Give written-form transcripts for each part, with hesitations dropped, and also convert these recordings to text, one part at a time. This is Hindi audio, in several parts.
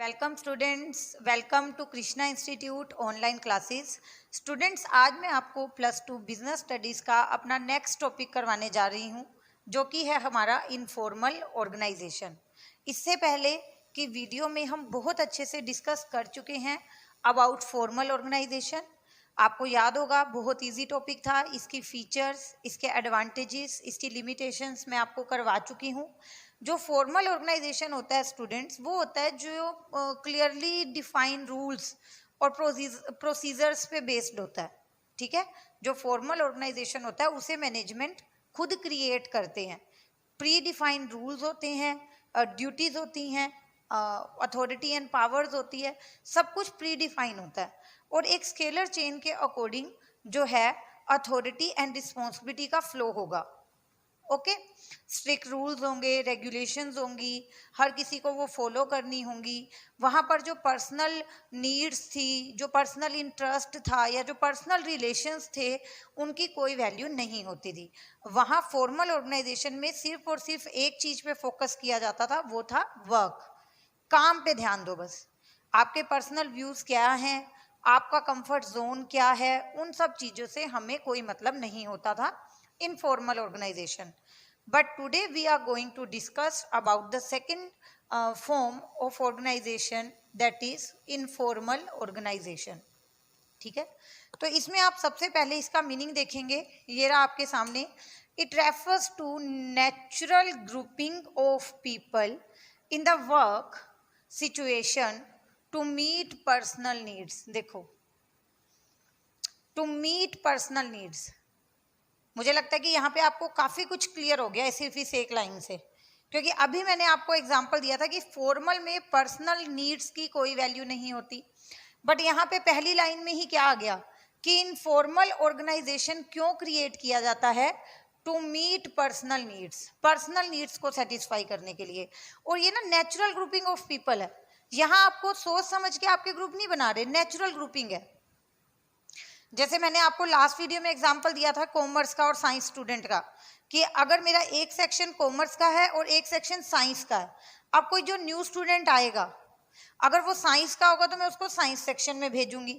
Welcome students, welcome to Krishna institute online classes. Students, आज मैं आपको +2 बिजनेस स्टडीज़ का अपना नेक्स्ट टॉपिक करवाने जा रही हूँ, जो कि है हमारा इनफॉर्मल ऑर्गेनाइजेशन। इससे पहले की वीडियो में हम बहुत अच्छे से डिस्कस कर चुके हैं अबाउट फॉर्मल ऑर्गेनाइजेशन। आपको याद होगा, बहुत इजी टॉपिक था। इसकी फीचर्स, इसके एडवांटेजेस, इसकी लिमिटेशंस मैं आपको करवा चुकी हूँ। जो फॉर्मल ऑर्गेनाइजेशन होता है स्टूडेंट्स, वो होता है जो क्लियरली डिफाइन रूल्स और प्रोसीजर्स पे बेस्ड होता है। ठीक है, जो फॉर्मल ऑर्गेनाइजेशन होता है उसे मैनेजमेंट खुद क्रिएट करते हैं। प्री डिफाइंड रूल्स होते हैं, ड्यूटीज होती हैं, अथॉरिटी एंड पावर्स होती है, सब कुछ प्री डिफाइन होता है। और एक स्केलर चेन के अकॉर्डिंग जो है अथॉरिटी एंड रिस्पॉन्सिबिलिटी का फ्लो होगा। ओके, स्ट्रिक्ट रूल्स होंगे, रेगुलेशंस होंगी, हर किसी को वो फॉलो करनी होंगी। वहाँ पर जो पर्सनल नीड्स थी, जो पर्सनल इंटरेस्ट था या जो पर्सनल रिलेशंस थे, उनकी कोई वैल्यू नहीं होती थी। वहाँ फॉर्मल ऑर्गेनाइजेशन में सिर्फ और सिर्फ एक चीज़ पे फोकस किया जाता था, वो था वर्क। काम पे ध्यान दो बस। आपके पर्सनल व्यूज़ क्या हैं, आपका कंफर्ट जोन क्या है, उन सब चीज़ों से हमें कोई मतलब नहीं होता था in formal organization. But today we are going to discuss about the second form of organization, that is informal organization. ठीक है, तो इसमें आप सबसे पहले इसका मीनिंग देखेंगे। ये रहा आपके सामने। It refers to natural grouping of people in the work situation to meet personal needs. देखो, टू मीट पर्सनल नीड्स, मुझे लगता है कि यहाँ पे आपको काफ़ी कुछ क्लियर हो गया है सिर्फ इस एक लाइन से, क्योंकि अभी मैंने आपको एग्जांपल दिया था कि फॉर्मल में पर्सनल नीड्स की कोई वैल्यू नहीं होती। बट यहाँ पे पहली लाइन में ही क्या आ गया कि इनफॉर्मल ऑर्गेनाइजेशन क्यों क्रिएट किया जाता है? To meet personal needs, personal needs को सेटिस्फाई करने के लिए। और ये ना नेचुरल ग्रुपिंग ऑफ पीपल है। यहाँ आपको सोच समझ के आपके ग्रुप नहीं बना रहे, नेचुरल ग्रुपिंग है। जैसे मैंने आपको लास्ट वीडियो में एग्जांपल दिया था कॉमर्स का और साइंस स्टूडेंट का, कि अगर मेरा एक सेक्शन कॉमर्स का है और एक सेक्शन साइंस का है, अब कोई जो न्यू स्टूडेंट आएगा, अगर वो साइंस का होगा तो मैं उसको साइंस सेक्शन में भेजूंगी,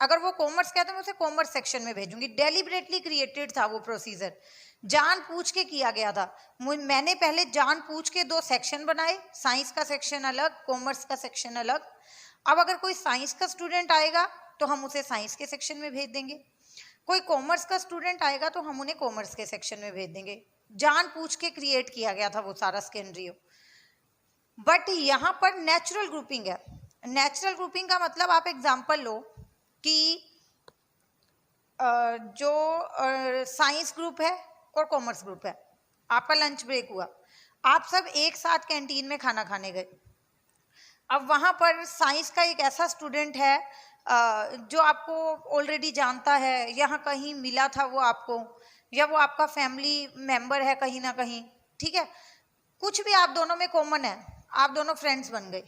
अगर वो कॉमर्स का है तो मैं उसे कॉमर्स सेक्शन में भेजूंगी। डेलिबरेटली क्रिएटेड था वो प्रोसीजर, जान पूछ के किया गया था। मैंने पहले जान पूछ के 2 सेक्शन बनाए, साइंस का सेक्शन अलग, कॉमर्स का सेक्शन अलग। अब अगर कोई साइंस का स्टूडेंट आएगा तो हम उसे साइंस के सेक्शन में भेज देंगे, कोई कॉमर्स का स्टूडेंट आएगा तो हम उन्हें कॉमर्स के सेक्शन में भेज देंगे। जान पूछ के क्रिएट किया गया था वो सारा स्केनरियो। बट यहाँ पर नेचुरल ग्रुपिंग है। नेचुरल ग्रुपिंग का मतलब आप एग्जांपल लो कि जो साइंस ग्रुप है और कॉमर्स ग्रुप है, आपका लंच ब्रेक हुआ, आप सब एक साथ कैंटीन में खाना खाने गए। अब वहाँ पर साइंस का एक ऐसा स्टूडेंट है जो आपको ऑलरेडी जानता है, यहाँ कहीं मिला था वो आपको, या वो आपका फैमिली मेंबर है कहीं ना कहीं। ठीक है, कुछ भी आप दोनों में कॉमन है, आप दोनों फ्रेंड्स बन गए।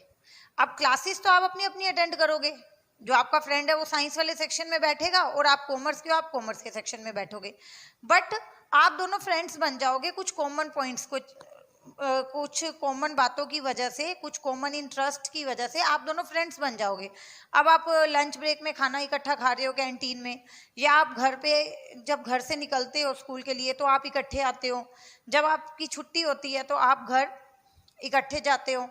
अब क्लासेस तो आप अपनी अपनी अटेंड करोगे, जो आपका फ्रेंड है वो साइंस वाले सेक्शन में बैठेगा और आप कॉमर्स के हो, आप कॉमर्स के सेक्शन में बैठोगे। बट आप दोनों फ्रेंड्स बन जाओगे कुछ कॉमन पॉइंट्स, कुछ कॉमन बातों की वजह से, कुछ कॉमन इंटरेस्ट की वजह से आप दोनों फ्रेंड्स बन जाओगे। अब आप लंच ब्रेक में खाना इकट्ठा खा रहे हो कैंटीन में, या आप घर पे जब घर से निकलते हो स्कूल के लिए तो आप इकट्ठे आते हो, जब आपकी छुट्टी होती है तो आप घर इकट्ठे जाते हो।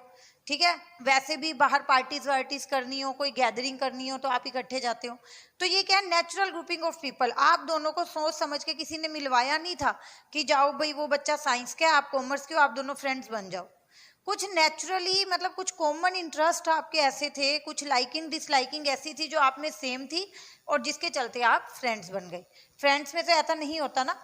ठीक है, वैसे भी बाहर पार्टीज वार्टीज करनी हो, कोई गैदरिंग करनी हो तो आप इकट्ठे जाते हो। तो ये क्या है? Natural grouping of people. आप दोनों को सोच समझ के किसी ने मिलवाया नहीं था कि जाओ भाई वो बच्चा साइंस का है, आप कॉमर्स के हो, आप दोनों फ्रेंड्स बन जाओ। कुछ नेचुरली, मतलब कुछ कॉमन इंटरेस्ट आपके ऐसे थे, कुछ लाइकिंग डिसलाइकिंग ऐसी थी जो आप में सेम थी, और जिसके चलते आप फ्रेंड्स बन गए। फ्रेंड्स में तो ऐसा नहीं होता ना,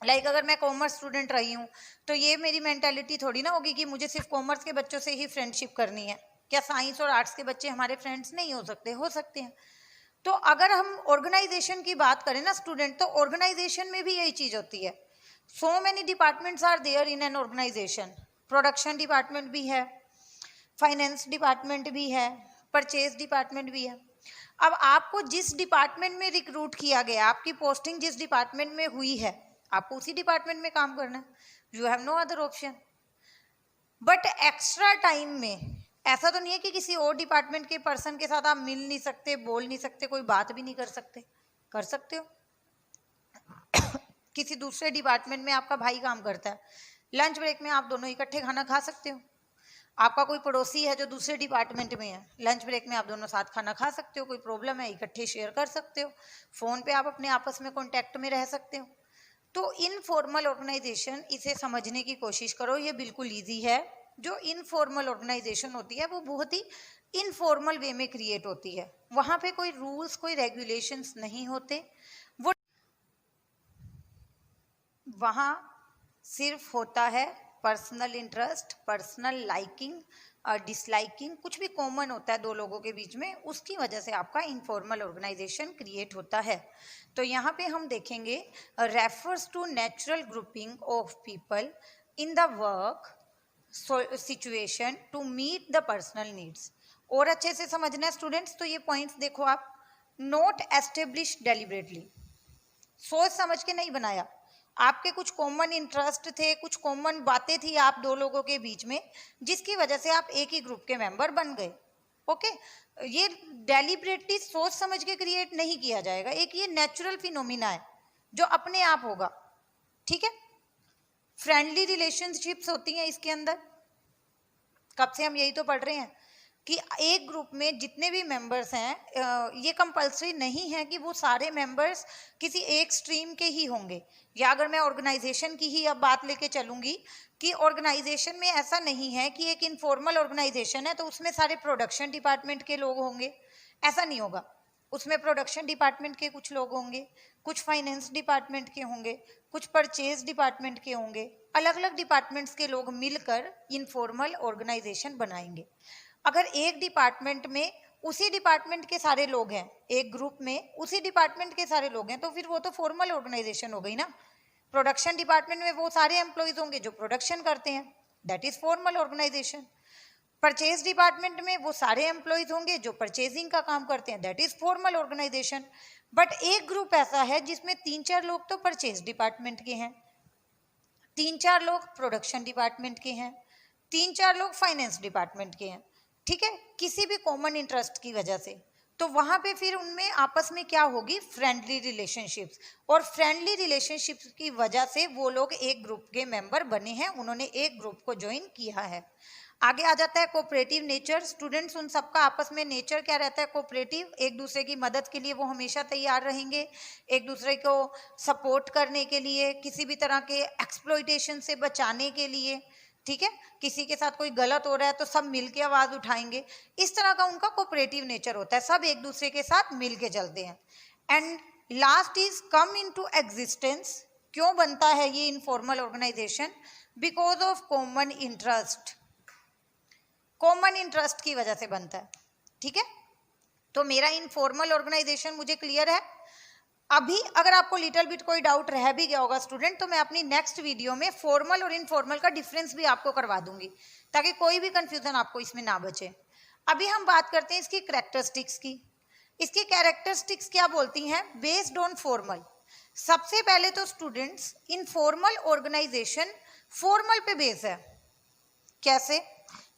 अगर मैं कॉमर्स स्टूडेंट रही हूँ तो ये मेरी मेंटालिटी थोड़ी ना होगी कि मुझे सिर्फ कॉमर्स के बच्चों से ही फ्रेंडशिप करनी है। क्या साइंस और आर्ट्स के बच्चे हमारे फ्रेंड्स नहीं हो सकते? हो सकते हैं। तो अगर हम ऑर्गेनाइजेशन की बात करें ना स्टूडेंट, तो ऑर्गेनाइजेशन में भी यही चीज़ होती है। So many departments are there in an organisation. Production department भी है, फाइनेंस डिपार्टमेंट भी है, परचेज डिपार्टमेंट भी है। अब आपको जिस डिपार्टमेंट में रिक्रूट किया गया, आपकी पोस्टिंग जिस डिपार्टमेंट में हुई है, आपको उसी डिपार्टमेंट में काम करना है। You have no other option. But extra time में ऐसा तो नहीं है कि किसी और डिपार्टमेंट के पर्सन के साथ आप मिल नहीं सकते, बोल नहीं सकते, कोई बात भी नहीं कर सकते, कर सकते हो। किसी दूसरे डिपार्टमेंट में आपका भाई काम करता है, लंच ब्रेक में आप दोनों इकट्ठे खाना खा सकते हो। आपका कोई पड़ोसी है जो दूसरे डिपार्टमेंट में है, लंच ब्रेक में आप दोनों साथ खाना खा सकते हो, कोई प्रॉब्लम है इकट्ठे शेयर कर सकते हो, फ़ोन पे आप अपने आपस में कॉन्टैक्ट में रह सकते हो। तो इनफॉर्मल ऑर्गेनाइजेशन, इसे समझने की कोशिश करो, ये बिल्कुल ईजी है। जो इनफॉर्मल ऑर्गेनाइजेशन होती है वो बहुत ही इनफॉर्मल वे में क्रिएट होती है, वहाँ पे कोई रूल्स, कोई रेगुलेशंस नहीं होते, वो वहाँ सिर्फ होता है पर्सनल इंटरेस्ट, पर्सनल लाइकिंग और डिसलाइकिंग, कुछ भी कॉमन होता है दो लोगों के बीच में, उसकी वजह से आपका इनफॉर्मल ऑर्गेनाइजेशन क्रिएट होता है। तो यहाँ पे हम देखेंगे refers to natural grouping of people in the work situation to meet the personal needs. और अच्छे से समझना है स्टूडेंट्स, तो ये पॉइंट्स देखो आप, नॉट एस्टेब्लिश डेलिबरेटली, सोच समझ के नहीं बनाया, आपके कुछ कॉमन इंटरेस्ट थे, कुछ कॉमन बातें थी आप दो लोगों के बीच में, जिसकी वजह से आप एक ही ग्रुप के मेंबर बन गए। ओके, ये डेलिबरेटली सोच समझ के क्रिएट नहीं किया जाएगा, एक ये नेचुरल फिनोमिना है जो अपने आप होगा। ठीक है, फ्रेंडली रिलेशनशिप्स होती हैं इसके अंदर, कब से हम यही तो पढ़ रहे हैं कि एक ग्रुप में जितने भी मेंबर्स हैं, ये कंपलसरी नहीं है कि वो सारे मेंबर्स किसी एक स्ट्रीम के ही होंगे। या अगर मैं ऑर्गेनाइजेशन की ही अब बात लेके चलूंगी कि ऑर्गेनाइजेशन में ऐसा नहीं है कि एक इनफॉर्मल ऑर्गेनाइजेशन है तो उसमें सारे प्रोडक्शन डिपार्टमेंट के लोग होंगे, ऐसा नहीं होगा। उसमें प्रोडक्शन डिपार्टमेंट के कुछ लोग होंगे, कुछ फाइनेंस डिपार्टमेंट के होंगे, कुछ परचेज डिपार्टमेंट के होंगे, अलग अलग डिपार्टमेंट्स के लोग मिलकर इनफॉर्मल ऑर्गेनाइजेशन बनाएंगे। अगर एक डिपार्टमेंट में उसी डिपार्टमेंट के सारे लोग हैं, एक ग्रुप में उसी डिपार्टमेंट के सारे लोग हैं, तो फिर वो तो फॉर्मल ऑर्गेनाइजेशन हो गई ना। प्रोडक्शन डिपार्टमेंट में वो सारे एम्प्लॉयज होंगे जो प्रोडक्शन करते हैं, that is formal organisation. Purchase department में वो सारे एम्प्लॉयज होंगे जो परचेजिंग का काम करते हैं, that is formal organisation. But एक ग्रुप ऐसा है जिसमें 3-4 लोग तो परचेज डिपार्टमेंट के हैं, 3-4 लोग प्रोडक्शन डिपार्टमेंट के हैं, 3-4 लोग फाइनेंस डिपार्टमेंट के हैं। ठीक है, किसी भी कॉमन इंटरेस्ट की वजह से, तो वहां पे फिर उनमें आपस में क्या होगी, फ्रेंडली रिलेशनशिप्स, और फ्रेंडली रिलेशनशिप्स की वजह से वो लोग एक ग्रुप के मेंबर बने हैं, उन्होंने एक ग्रुप को ज्वाइन किया है। आगे आ जाता है कोऑपरेटिव नेचर। स्टूडेंट्स, उन सबका आपस में नेचर क्या रहता है, कोऑपरेटिव, एक दूसरे की मदद के लिए वो हमेशा तैयार रहेंगे, एक दूसरे को सपोर्ट करने के लिए, किसी भी तरह के एक्सप्लॉइटेशन से बचाने के लिए। ठीक है, किसी के साथ कोई गलत हो रहा है तो सब मिलके आवाज उठाएंगे, इस तरह का उनका कोऑपरेटिव नेचर होता है, सब एक दूसरे के साथ मिलके चलते हैं। And last is come into existence. क्यों बनता है ये informal organisation, because of common interest, common interest की वजह से बनता है। ठीक है, तो मेरा इनफॉर्मल ऑर्गेनाइजेशन मुझे क्लियर है। अभी अगर आपको लिटिल बिट कोई डाउट रह भी गया होगा स्टूडेंट, तो मैं अपनी नेक्स्ट वीडियो में फॉर्मल और इनफॉर्मल का डिफरेंस भी आपको करवा दूंगी, ताकि कोई भी कंफ्यूजन आपको इसमें ना बचे। अभी हम बात करते हैं इसकी कैरेक्टरिस्टिक्स की। इसकी कैरेक्टरिस्टिक्स क्या बोलती हैं, बेस्ड ऑन फॉर्मल। सबसे पहले तो स्टूडेंट्स, इनफॉर्मल ऑर्गेनाइजेशन फॉर्मल पे बेस है। कैसे,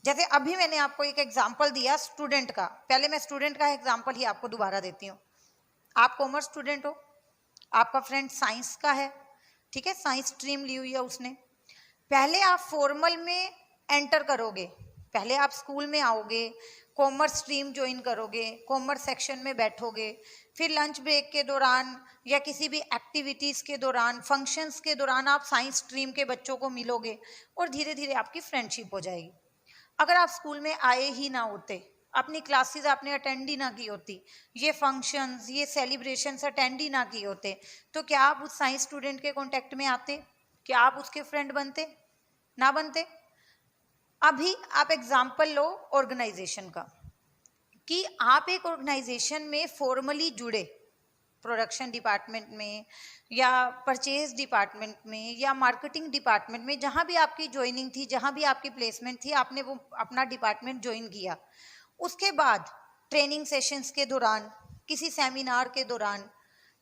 जैसे अभी मैंने आपको एक एग्जाम्पल दिया स्टूडेंट का, पहले मैं स्टूडेंट का एग्जाम्पल ही आपको दोबारा देती हूँ। आप कॉमर्स स्टूडेंट हो, आपका फ्रेंड साइंस का है, ठीक है, साइंस स्ट्रीम ली हुई है उसने। पहले आप फॉर्मल में एंटर करोगे, पहले आप स्कूल में आओगे, कॉमर्स स्ट्रीम ज्वाइन करोगे, कॉमर्स सेक्शन में बैठोगे, फिर लंच ब्रेक के दौरान या किसी भी एक्टिविटीज़ के दौरान, फंक्शंस के दौरान आप साइंस स्ट्रीम के बच्चों को मिलोगे और धीरे धीरे आपकी फ्रेंडशिप हो जाएगी। अगर आप स्कूल में आए ही ना होते, अपनी क्लासेस आपने अटेंड ही ना की होती, ये फंक्शंस, ये सेलिब्रेशंस अटेंड ही ना किए होते, तो क्या आप उस साइंस स्टूडेंट के कांटेक्ट में आते, क्या आप उसके फ्रेंड बनते, ना बनते। अभी आप एग्जाम्पल लो ऑर्गेनाइजेशन का, कि आप एक ऑर्गेनाइजेशन में फॉर्मली जुड़े, प्रोडक्शन डिपार्टमेंट में या परचेज डिपार्टमेंट में या मार्केटिंग डिपार्टमेंट में, जहाँ भी आपकी ज्वाइनिंग थी, जहाँ भी आपकी प्लेसमेंट थी, आपने वो अपना डिपार्टमेंट ज्वाइन किया। उसके बाद ट्रेनिंग सेशंस के दौरान, किसी सेमिनार के दौरान,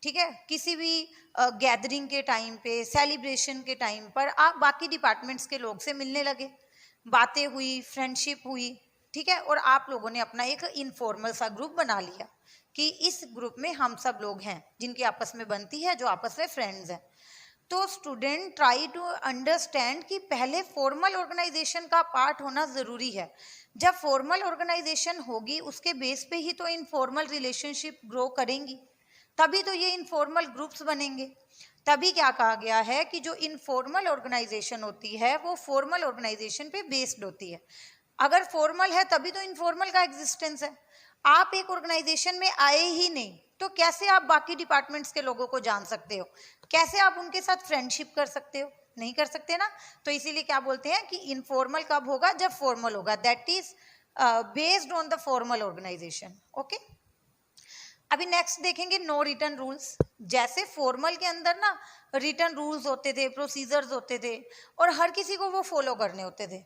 ठीक है, किसी भी गैदरिंग के टाइम पे, सेलिब्रेशन के टाइम पर आप बाकी डिपार्टमेंट्स के लोग से मिलने लगे, बातें हुई, फ्रेंडशिप हुई। ठीक है। और आप लोगों ने अपना एक इनफॉर्मल सा ग्रुप बना लिया कि इस ग्रुप में हम सब लोग हैं जिनकी आपस में बनती है, जो आपस में फ्रेंड्स हैं। तो स्टूडेंट ट्राई टू अंडरस्टैंड कि पहले फॉर्मल ऑर्गेनाइजेशन का पार्ट होना ज़रूरी है। जब फॉर्मल ऑर्गेनाइजेशन होगी उसके बेस पे ही तो इनफॉर्मल रिलेशनशिप ग्रो करेंगी, तभी तो ये इनफॉर्मल ग्रुप्स बनेंगे। तभी क्या कहा गया है कि जो इनफॉर्मल ऑर्गेनाइजेशन होती है वो फॉर्मल ऑर्गेनाइजेशन पे बेस्ड होती है। अगर फॉर्मल है तभी तो इनफॉर्मल का एग्जिस्टेंस है। आप एक ऑर्गेनाइजेशन में आए ही नहीं तो कैसे आप बाकी डिपार्टमेंट्स के लोगों को जान सकते हो, कैसे आप उनके साथ फ्रेंडशिप कर सकते हो? नहीं कर सकते ना। तो इसीलिए क्या बोलते हैं कि इनफॉर्मल कब होगा? जब फॉर्मल होगा, that is based on the formal organisation. Okay, अभी नेक्स्ट देखेंगे नो रिटन रूल्स। जैसे फॉर्मल के अंदर ना रिटन रूल्स होते थे, प्रोसीजर्स होते थे और हर किसी को वो फॉलो करने होते थे।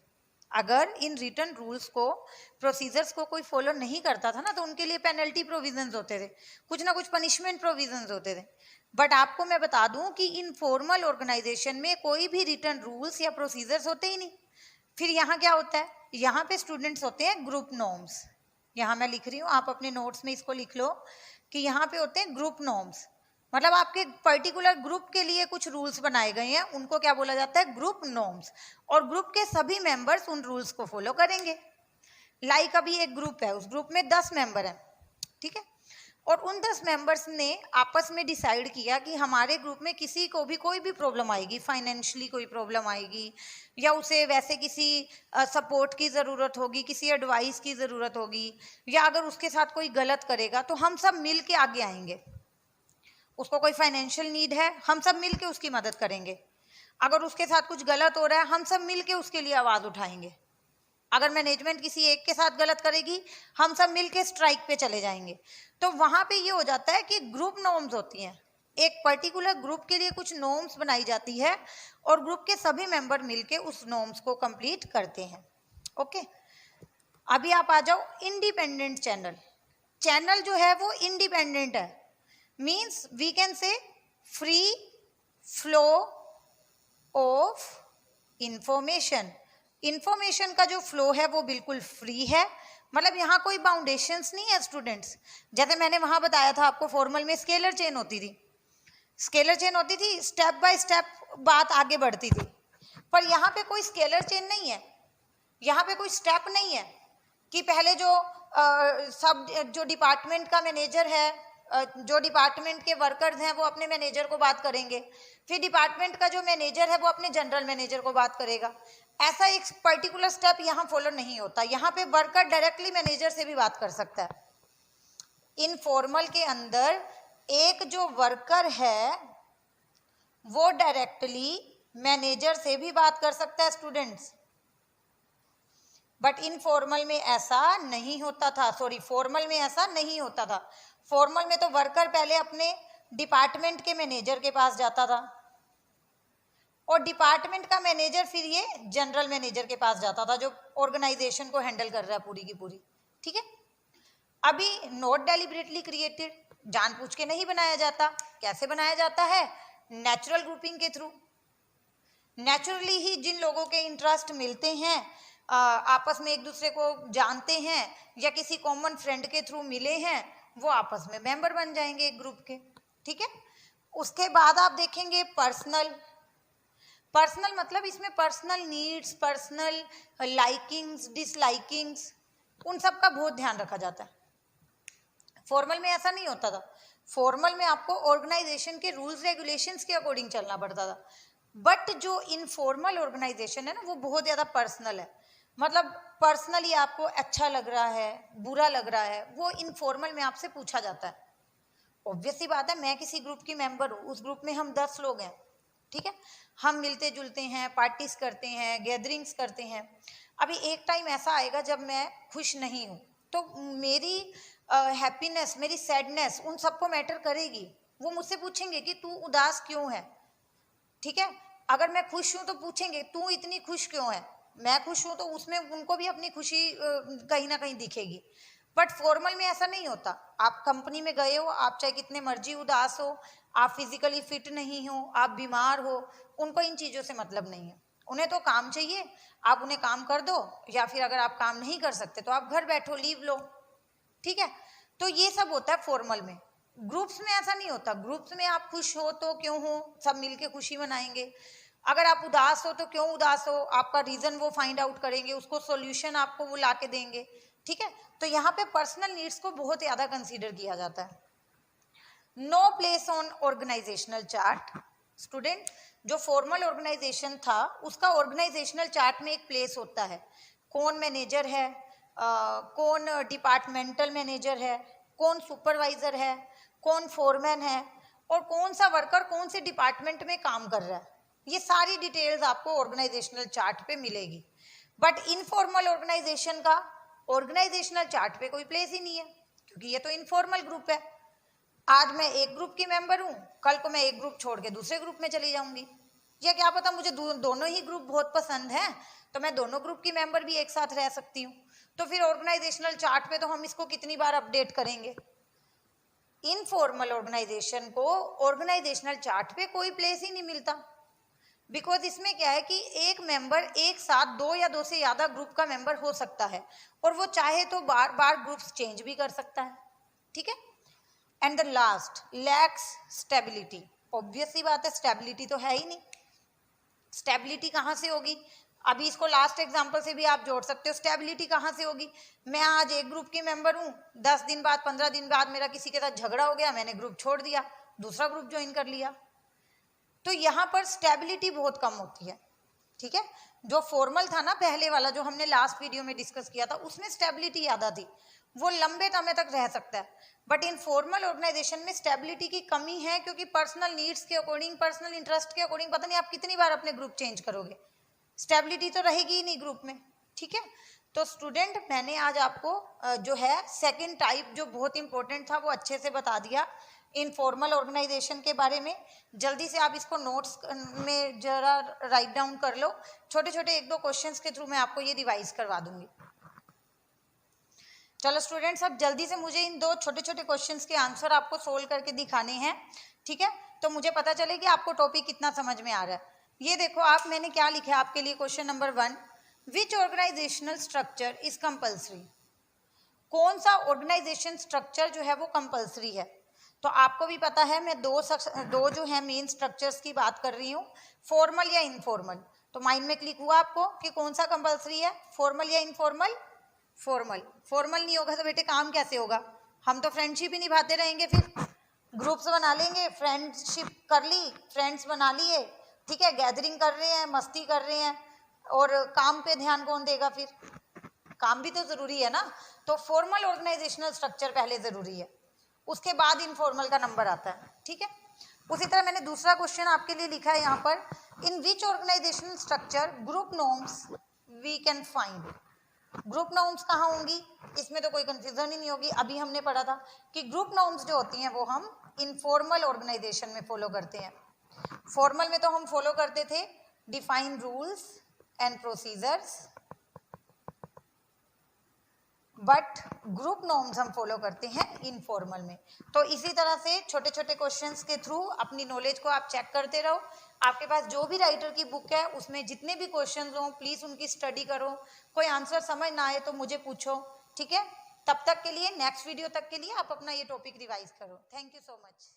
अगर इन रिटन रूल्स को, प्रोसीजर्स को कोई फॉलो नहीं करता था ना तो उनके लिए पेनल्टी प्रोविजंस होते थे, कुछ ना कुछ पनिशमेंट प्रोविजंस होते थे। बट आपको मैं बता दूं कि इनफॉर्मल ऑर्गेनाइजेशन में कोई भी रिटन रूल्स या प्रोसीजर्स होते ही नहीं। फिर यहाँ क्या होता है? यहाँ पे स्टूडेंट्स होते हैं ग्रुप नॉर्म्स। यहाँ मैं लिख रही हूँ, आप अपने नोट्स में इसको लिख लो कि यहाँ पे होते हैं ग्रुप नॉर्म्स। मतलब आपके पर्टिकुलर ग्रुप के लिए कुछ रूल्स बनाए गए हैं, उनको क्या बोला जाता है? Group norms. और ग्रुप के सभी मेंबर्स उन रूल्स को फॉलो करेंगे। लाइक अभी एक ग्रुप है, उस ग्रुप में 10 मेंबर हैं, ठीक है। और उन 10 मेंबर्स ने आपस में डिसाइड किया कि हमारे ग्रुप में किसी को भी कोई भी प्रॉब्लम आएगी, फाइनेंशियली कोई प्रॉब्लम आएगी या उसे वैसे किसी सपोर्ट की ज़रूरत होगी, किसी एडवाइस की ज़रूरत होगी, या अगर उसके साथ कोई गलत करेगा तो हम सब मिल के आगे आएंगे। उसको कोई फाइनेंशियल नीड है, हम सब मिल के उसकी मदद करेंगे। अगर उसके साथ कुछ गलत हो रहा है, हम सब मिल के उसके लिए आवाज़ उठाएंगे। अगर मैनेजमेंट किसी एक के साथ गलत करेगी, हम सब मिलके स्ट्राइक पे चले जाएंगे। तो वहां पे ये हो जाता है कि ग्रुप नॉर्म्स होती हैं, एक पर्टिकुलर ग्रुप के लिए कुछ नॉर्म्स बनाई जाती है और ग्रुप के सभी मेंबर मिलके उस नॉर्म्स को कंप्लीट करते हैं। ओके, अभी आप आ जाओ इंडिपेंडेंट चैनल। चैनल जो है वो इंडिपेंडेंट है, means we can say free flow of information. Information का जो फ्लो है वो बिल्कुल फ्री है, मतलब यहाँ कोई बाउंडेशंस नहीं है स्टूडेंट्स। जैसे मैंने वहाँ बताया था आपको, फॉर्मल में स्केलर चेन होती थी, स्केलर चेन होती थी, स्टेप बाय स्टेप बात आगे बढ़ती थी। पर यहाँ पे कोई स्केलर चेन नहीं है, यहाँ पे कोई स्टेप नहीं है कि पहले जो डिपार्टमेंट का मैनेजर है, जो डिपार्टमेंट के वर्कर्स हैं वो अपने मैनेजर को बात करेंगे, फिर डिपार्टमेंट का जो मैनेजर है वो अपने जनरल मैनेजर को बात करेगा। ऐसा एक पर्टिकुलर स्टेप यहाँ फॉलो नहीं होता। यहाँ पे वर्कर डायरेक्टली मैनेजर से भी बात कर सकता है। इनफॉर्मल के अंदर एक जो वर्कर है वो डायरेक्टली मैनेजर से भी बात कर सकता है स्टूडेंट्स। बट इनफॉर्मल में ऐसा नहीं होता था, सॉरी फॉर्मल में ऐसा नहीं होता था। फॉर्मल में तो वर्कर पहले अपने डिपार्टमेंट के मैनेजर के पास जाता था और डिपार्टमेंट का मैनेजर फिर ये जनरल मैनेजर के पास जाता था जो ऑर्गेनाइजेशन को हैंडल कर रहा है पूरी की पूरी, ठीक है। अभी नॉट डेलिबरेटली क्रिएटेड, जानबूझ के नहीं बनाया जाता। कैसे बनाया जाता है? नेचुरल ग्रुपिंग के थ्रू। नेचुरली ही जिन लोगों के इंटरेस्ट मिलते हैं, आपस में एक दूसरे को जानते हैं या किसी कॉमन फ्रेंड के थ्रू मिले हैं, वो आपस में मेंबर बन जाएंगे एक ग्रुप के, ठीक है। उसके बाद आप देखेंगे पर्सनल। पर्सनल मतलब इसमें personal needs, personal likings, dislikings, उन सब का बहुत ध्यान रखा जाता है। फॉर्मल में ऐसा नहीं होता था। फॉर्मल में आपको ऑर्गेनाइजेशन के रूल्स रेगुलेशंस के अकॉर्डिंग चलना पड़ता था। बट जो इनफॉर्मल ऑर्गेनाइजेशन है ना वो बहुत ज़्यादा पर्सनल है, मतलब पर्सनली आपको अच्छा लग रहा है, बुरा लग रहा है, वो इनफॉर्मल में आपसे पूछा जाता है। ऑब्वियस सी बात है, मैं किसी ग्रुप की मेंबर हूँ, उस ग्रुप में हम 10 लोग हैं, ठीक है, हम मिलते जुलते हैं, पार्टीज करते हैं, गैदरिंग्स करते हैं। अभी एक टाइम ऐसा आएगा जब मैं खुश नहीं हूँ तो मेरी हैप्पीनेस, मेरी सैडनेस उन सबको मैटर करेगी। वो मुझसे पूछेंगे कि तू उदास क्यों है, ठीक है। अगर मैं खुश हूँ तो पूछेंगे तू इतनी खुश क्यों है। मैं खुश हूँ तो उसमें उनको भी अपनी खुशी कहीं ना कहीं दिखेगी। बट फॉर्मल में ऐसा नहीं होता। आप कंपनी में गए हो, आप चाहे कितने मर्जी उदास हो, आप फिजिकली फिट नहीं हो, आप बीमार हो, उनको इन चीज़ों से मतलब नहीं है। उन्हें तो काम चाहिए, आप उन्हें काम कर दो, या फिर अगर आप काम नहीं कर सकते तो आप घर बैठो, लीव लो, ठीक है। तो ये सब होता है फॉर्मल में। ग्रुप्स में ऐसा नहीं होता। ग्रुप्स में आप खुश हो तो क्यों हो, सब मिलके खुशी मनाएंगे। अगर आप उदास हो तो क्यों उदास हो, आपका रीजन वो फाइंड आउट करेंगे, उसको सॉल्यूशन आपको वो ला के देंगे, ठीक है। तो यहाँ पे पर्सनल नीड्स को बहुत ज्यादा कंसीडर किया जाता है। No place on organisational chart. Student, जो फॉर्मल ऑर्गेनाइजेशन था उसका ऑर्गेनाइजेशनल चार्ट में एक प्लेस होता है। कौन मैनेजर है, कौन डिपार्टमेंटल मैनेजर है, कौन सुपरवाइजर है, कौन फोरमैन है, और कौन सा वर्कर कौन से डिपार्टमेंट में काम कर रहा है, ये सारी डिटेल्स आपको ऑर्गेनाइजेशनल चार्ट पे मिलेगी। बट इनफॉर्मल ऑर्गेनाइजेशन का ऑर्गेनाइजेशनल चार्ट पे कोई प्लेस ही नहीं है, क्योंकि ये तो इनफॉर्मल ग्रुप है। आज मैं एक ग्रुप की मेंबर हूँ, कल को मैं एक ग्रुप छोड़ के दूसरे ग्रुप में चली जाऊंगी, या क्या पता मुझे दोनों ही ग्रुप बहुत पसंद हैं, तो मैं दोनों ग्रुप की मेंबर भी एक साथ रह सकती हूँ। तो फिर ऑर्गेनाइजेशनल चार्ट पे तो हम इसको कितनी बार अपडेट करेंगे। इनफॉर्मल ऑर्गेनाइजेशन को ऑर्गेनाइजेशनल चार्ट पे कोई प्लेस ही नहीं मिलता, बिकॉज इसमें क्या है कि एक मेंबर एक साथ दो या दो से ज्यादा ग्रुप का मेंबर हो सकता है, और वो चाहे तो बार बार ग्रुप्स चेंज भी कर सकता है, ठीक है। And the last, lacks stability. Obvious सी बात है, स्टेबिलिटी तो है ही नहीं। स्टेबिलिटी कहाँ से होगी, अभी इसको लास्ट एग्जांपल से भी आप जोड़ सकते हो। स्टेबिलिटी कहाँ से होगी, मैं आज एक ग्रुप की मेंबर हूँ, 10 दिन बाद 15 दिन बाद मेरा किसी के साथ झगड़ा हो गया, मैंने ग्रुप छोड़ दिया, दूसरा ग्रुप ज्वाइन कर लिया, तो यहाँ पर स्टेबिलिटी बहुत कम होती है, ठीक है। जो फॉर्मल था ना पहले वाला, जो हमने लास्ट वीडियो में डिस्कस किया था, उसमें स्टेबिलिटी ज्यादा थी, वो लंबे समय तक रह सकता है। बट इन फॉर्मल ऑर्गेनाइजेशन में स्टेबिलिटी की कमी है, क्योंकि पर्सनल नीड्स के अकॉर्डिंग, पर्सनल इंटरेस्ट के अकॉर्डिंग, पता नहीं आप कितनी बार अपने ग्रुप चेंज करोगे, स्टेबिलिटी तो रहेगी ही नहीं ग्रुप में, ठीक है। तो स्टूडेंट, मैंने आज आपको जो है सेकंड टाइप जो बहुत इंपॉर्टेंट था वो अच्छे से बता दिया इनफॉर्मल ऑर्गेनाइजेशन के बारे में। जल्दी से आप इसको नोट्स में जरा राइट डाउन कर लो, छोटे छोटे एक दो क्वेश्चंस के थ्रू मैं आपको ये रिवाइज करवा दूंगी। चलो स्टूडेंट्स, अब जल्दी से मुझे इन दो छोटे छोटे क्वेश्चंस के आंसर आपको सोल्व करके दिखाने हैं, ठीक है, तो मुझे पता चले कि आपको टॉपिक कितना समझ में आ रहा है। ये देखो आप, मैंने क्या लिखा है आपके लिए, question number 1, which organisational structure is compulsory. कौन सा ऑर्गेनाइजेशन स्ट्रक्चर जो है वो कंपल्सरी है। तो आपको भी पता है, मैं दो जो है मेन स्ट्रक्चर्स की बात कर रही हूँ, फॉर्मल या इनफॉर्मल। तो माइंड में क्लिक हुआ आपको कि कौन सा कंपल्सरी है, फॉर्मल या इनफॉर्मल। फॉर्मल। फॉर्मल नहीं होगा तो बेटे काम कैसे होगा, हम तो फ्रेंडशिप ही निभाते रहेंगे, फिर ग्रुप्स बना लेंगे, फ्रेंडशिप कर ली, फ्रेंड्स बना लिए, ठीक है, गैदरिंग कर रहे हैं, मस्ती कर रहे हैं, और काम पे ध्यान कौन देगा, फिर काम भी तो जरूरी है ना। तो फॉर्मल ऑर्गेनाइजेशनल स्ट्रक्चर पहले जरूरी है, उसके बाद इनफॉर्मल का नंबर आता है, ठीक है। उसी तरह मैंने दूसरा क्वेश्चन आपके लिए लिखा है यहाँ पर, in which organisational structure group norms we can find. Group norms कहाँ होंगी, इसमें तो कोई कंफ्यूजन ही नहीं होगी। अभी हमने पढ़ा था कि ग्रुप नॉर्म्स जो होती हैं वो हम इनफॉर्मल ऑर्गेनाइजेशन में फॉलो करते हैं। फॉर्मल में तो हम फॉलो करते थे define rules and procedures, but group norms हम फॉलो करते हैं इनफॉर्मल में। तो इसी तरह से छोटे छोटे क्वेश्चंस के थ्रू अपनी नॉलेज को आप चेक करते रहो। आपके पास जो भी राइटर की बुक है उसमें जितने भी क्वेश्चंस हों, प्लीज उनकी स्टडी करो। कोई आंसर समझ ना आए तो मुझे पूछो, ठीक है। तब तक के लिए, नेक्स्ट वीडियो तक के लिए आप अपना ये टॉपिक रिवाइज करो। Thank you so much.